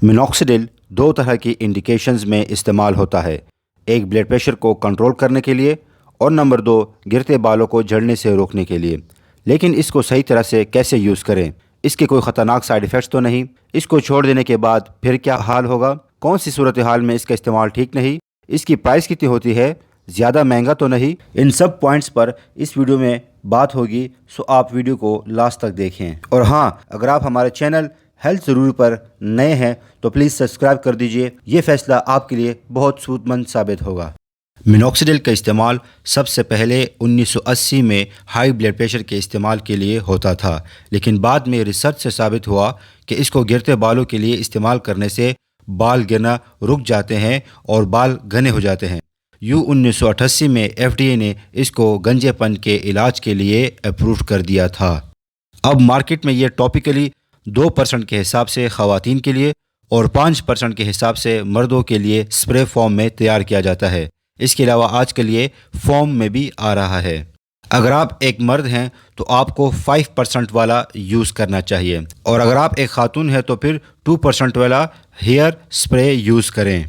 Minoxidil दो तरह की इंडिकेशंस में इस्तेमाल होता है, एक ब्लड प्रेशर को कंट्रोल करने के लिए और नंबर 2 गिरते बालों को झड़ने से रोकने के लिए। लेकिन इसको सही तरह से कैसे यूज़ करें, इसके कोई ख़तरनाक साइड इफ़ेक्ट्स तो नहीं, इसको छोड़ देने के बाद फिर क्या हाल होगा, कौन सी सूरत हाल में इसका इस्तेमाल ठीक नहीं, इसकी प्राइस कितनी होती है, ज़्यादा महंगा तो नहीं, इन सब पॉइंट्स पर इस वीडियो में बात होगी। सो आप वीडियो को लास्ट तक देखें। और हाँ, अगर आप हमारे चैनल हेल्थ ज़रूरी पर नए हैं तो प्लीज़ सब्सक्राइब कर दीजिए, ये फ़ैसला आपके लिए बहुत सूदमंद साबित होगा। मिनॉक्सिडिल का इस्तेमाल सबसे पहले 1980 में हाई ब्लड प्रेशर के इस्तेमाल के लिए होता था, लेकिन बाद में रिसर्च से साबित हुआ कि इसको गिरते बालों के लिए इस्तेमाल करने से बाल गिरना रुक जाते हैं और बाल घने हो जाते हैं। 1988 में FDA ने इसको गंजेपन के इलाज के लिए अप्रूव कर दिया था। अब मार्केट में ये टॉपिकली 2% के हिसाब से ख़वातीन के लिए और 5% के हिसाब से मर्दों के लिए स्प्रे फॉर्म में तैयार किया जाता है। इसके अलावा आजकल ये फॉर्म में भी आ रहा है। अगर आप एक मर्द हैं तो आपको 5% वाला यूज़ करना चाहिए, और अगर आप एक खातून हैं तो फिर 2% वाला हेयर स्प्रे यूज़ करें।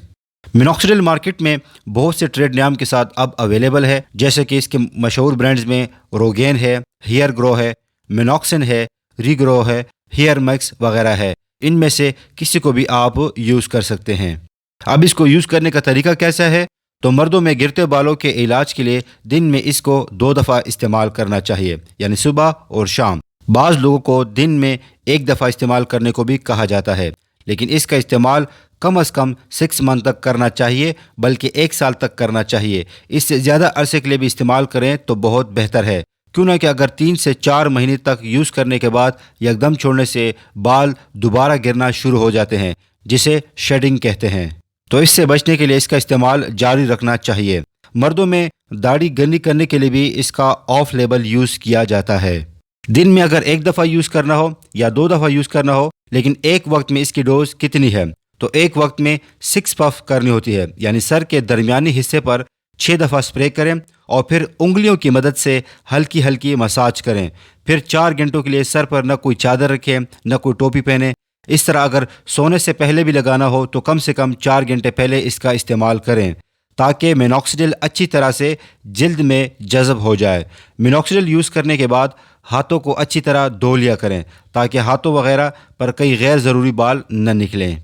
मिनॉक्सिडिल मार्केट में बहुत से ट्रेड नाम के साथ अब अवेलेबल है, जैसे कि इसके मशहूर ब्रांड्स में रोगेन है, हेयर ग्रो है, मिनॉक्सिन है, रीग्रो है, हेयर मैक्स वगैरह है। इनमें से किसी को भी आप यूज़ कर सकते हैं। अब इसको यूज़ करने का तरीका कैसा है, तो मर्दों में गिरते बालों के इलाज के लिए दिन में इसको 2 दफ़ा इस्तेमाल करना चाहिए, यानी सुबह और शाम। बाज़ लोगों को दिन में 1 दफ़ा इस्तेमाल करने को भी कहा जाता है, लेकिन इसका इस्तेमाल कम अज़ कम 6 मंथ तक करना चाहिए, बल्कि 1 साल तक करना चाहिए। इससे ज़्यादा अरसे के लिए भी इस्तेमाल करें तो बहुत बेहतर है, क्यों ना कि अगर 3 से 4 महीने तक यूज़ करने के बाद यकदम छोड़ने से बाल दोबारा गिरना शुरू हो जाते हैं, जिसे शेडिंग कहते हैं। तो इससे बचने के लिए इसका इस्तेमाल जारी रखना चाहिए। मर्दों में दाढ़ी घनी करने के लिए भी इसका ऑफ लेबल यूज़ किया जाता है। दिन में अगर 1 दफ़ा यूज़ करना हो या 2 दफ़ा यूज़ करना हो, लेकिन एक वक्त में इसकी डोज कितनी है, तो एक वक्त में 6 पफ करनी होती है, यानी सर के दरमियानी हिस्से पर 6 दफ़ा स्प्रे करें और फिर उंगलियों की मदद से हल्की हल्की मसाज करें। फिर 4 घंटों के लिए सर पर न कोई चादर रखें, न कोई टोपी पहने। इस तरह अगर सोने से पहले भी लगाना हो तो कम से कम 4 घंटे पहले इसका इस्तेमाल करें, ताकि मिनॉक्सिडिल अच्छी तरह से जिल्द में जज़ब हो जाए। मिनॉक्सिडिल यूज़ करने के बाद हाथों को अच्छी तरह धो लिया करें, ताकि हाथों वगैरह पर कई गैर ज़रूरी बाल न निकलें।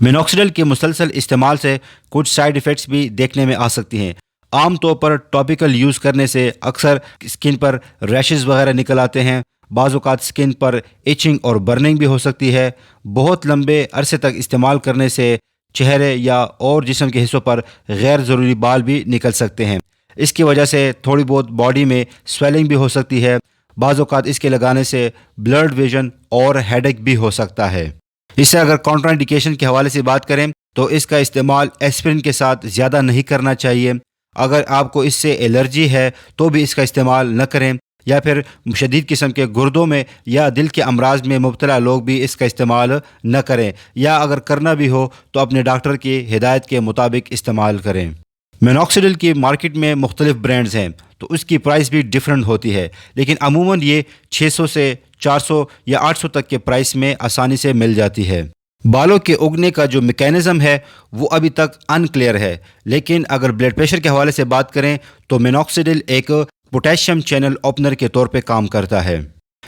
मिनॉक्सिडिल के मुसलसल इस्तेमाल से कुछ साइड इफ़ेक्ट्स भी देखने में आ सकती हैं। आम तौर पर टॉपिकल यूज़ करने से अक्सर स्किन पर रैशेज़ वगैरह निकल आते हैं। बाज़ औक़ात स्किन पर इचिंग और बर्निंग भी हो सकती है। बहुत लंबे अरसे तक इस्तेमाल करने से चेहरे या और जिस्म के हिस्सों पर गैर ज़रूरी बाल भी निकल सकते हैं। इसकी वजह से थोड़ी बहुत बॉडी में स्वेलिंग भी हो सकती है। बाज़ औक़ात इसके लगाने से ब्लर्ड विजन और हेडेक भी हो सकता है। इससे अगर कॉन्ट्राइंडिकेशन के हवाले से बात करें तो इसका इस्तेमाल एस्पिरिन के साथ ज़्यादा नहीं करना चाहिए। अगर आपको इससे एलर्जी है तो भी इसका इस्तेमाल न करें, या फिर शदीद किस्म के गुर्दों में या दिल के अमराज में मुब्तला लोग भी इसका इस्तेमाल न करें, या अगर करना भी हो तो अपने डॉक्टर की हिदायत के मुताबिक इस्तेमाल करें। मिनॉक्सिडिल की मार्केट में मुख्तलिफ ब्रांड्स हैं, तो उसकी प्राइस भी डिफरेंट होती है, लेकिन अमूमन ये 600 से 400 या 800 तक के प्राइस में आसानी से मिल जाती है। बालों के उगने का जो मैकेनिज़्म है वो अभी तक अनक्लियर है, लेकिन अगर ब्लड प्रेशर के हवाले से बात करें तो मिनॉक्सिडिल एक पोटेशियम चैनल ओपनर के तौर पे काम करता है।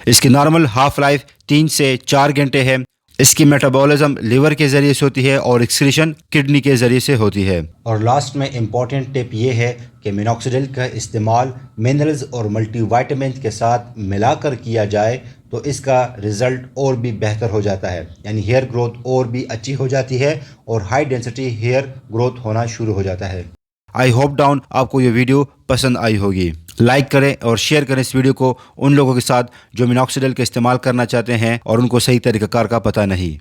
इसकी नॉर्मल हाफ लाइफ 3 से 4 घंटे है। इसकी मेटाबॉलिज्म लिवर के ज़रिए से होती है और एक्सक्रीशन किडनी के ज़रिए से होती है। और लास्ट में इम्पॉर्टेंट टिप ये है कि मिनॉक्सिडिल का इस्तेमाल मिनरल्स और मल्टीविटामिन के साथ मिलाकर किया जाए तो इसका रिज़ल्ट और भी बेहतर हो जाता है, यानी हेयर ग्रोथ और भी अच्छी हो जाती है और हाई डेंसिटी हेयर ग्रोथ होना शुरू हो जाता है। आई होप डाउन आपको ये वीडियो पसंद आई होगी। लाइक करें और शेयर करें इस वीडियो को उन लोगों के साथ जो मिनॉक्सिडिल का इस्तेमाल करना चाहते हैं और उनको सही तरीक़ाकार का पता नहीं।